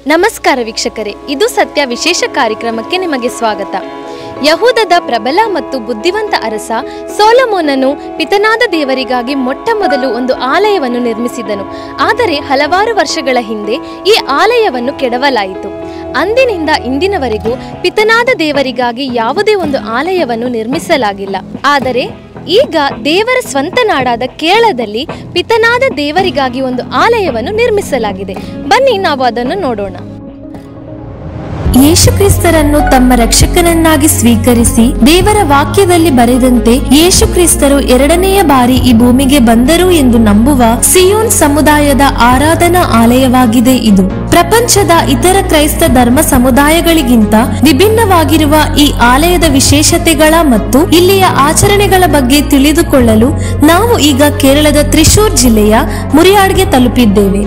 ನಮಸ್ಕಾರ ವೀಕ್ಷಕರೇ, ಇದು ಸತ್ಯ ವಿಶೇಷ ಕಾರ್ಯಕ್ರಮಕ್ಕೆ ನಿಮಗೆ ಸ್ವಾಗತ. ಯಹೂದದ ಪ್ರಬಲ ಮತ್ತು ಬುದ್ಧಿವಂತ ಅರಸ ಸೊಲೊಮೋನನು ಪಿತನಾದ ದೇವರಿಗಾಗಿ ಮೊಟ್ಟ ಮೊದಲು ಒಂದು ಆಲಯವನ್ನು ನಿರ್ಮಿಸಿದನು. ಆದರೆ ಹಲವಾರು ವರ್ಷಗಳ ಹಿಂದೆ ಈ ಆಲಯವನ್ನು ಕೆಡವಲಾಯಿತು. ಅಂದಿನಿಂದ ಇಂದಿನವರೆಗೂ ಪಿತನಾದ ದೇವರಿಗಾಗಿ ಯಾವುದೇ ಒಂದು ಆಲಯವನ್ನು ನಿರ್ಮಿಸಲಾಗಿಲ್ಲ. ಆದರೆ ಈಗ ದೇವರ ಸ್ವಂತ ನಾಡಾದ ಕೇರಳದಲ್ಲಿ ಪಿತನಾದ ದೇವರಿಗಾಗಿ ಒಂದು ಆಲಯವನ್ನು ನಿರ್ಮಿಸಲಾಗಿದೆ. ಬನ್ನಿ ನಾವು ಅದನ್ನು ನೋಡೋಣ. ಯೇಸು ಕ್ರಿಸ್ತರನ್ನು ತಮ್ಮ ರಕ್ಷಕನನ್ನಾಗಿ ಸ್ವೀಕರಿಸಿ ದೇವರ ವಾಕ್ಯದಲ್ಲಿ ಬರೆದಂತೆ ಯೇಸು ಕ್ರಿಸ್ತರು ಎರಡನೆಯ ಬಾರಿ ಈ ಭೂಮಿಗೆ ಬಂದರು ಎಂದು ನಂಬುವ ಸಿಯೋನ್ ಸಮುದಾಯದ ಆರಾಧನಾ ಆಲಯವಾಗಿದೆ ಇದು. ಪ್ರಪಂಚದ ಇತರ ಕ್ರೈಸ್ತ ಧರ್ಮ ಸಮುದಾಯಗಳಿಗಿಂತ ವಿಭಿನ್ನವಾಗಿರುವ ಈ ಆಲಯದ ವಿಶೇಷತೆಗಳ ಮತ್ತು ಇಲ್ಲಿಯ ಆಚರಣೆಗಳ ಬಗ್ಗೆ ತಿಳಿದುಕೊಳ್ಳಲು ನಾವು ಈಗ ಕೇರಳದ ತ್ರಿಶೂರ್ ಜಿಲ್ಲೆಯ ಮುರಿಯಾಡ್ಗೆ ತಲುಪಿದ್ದೇವೆ.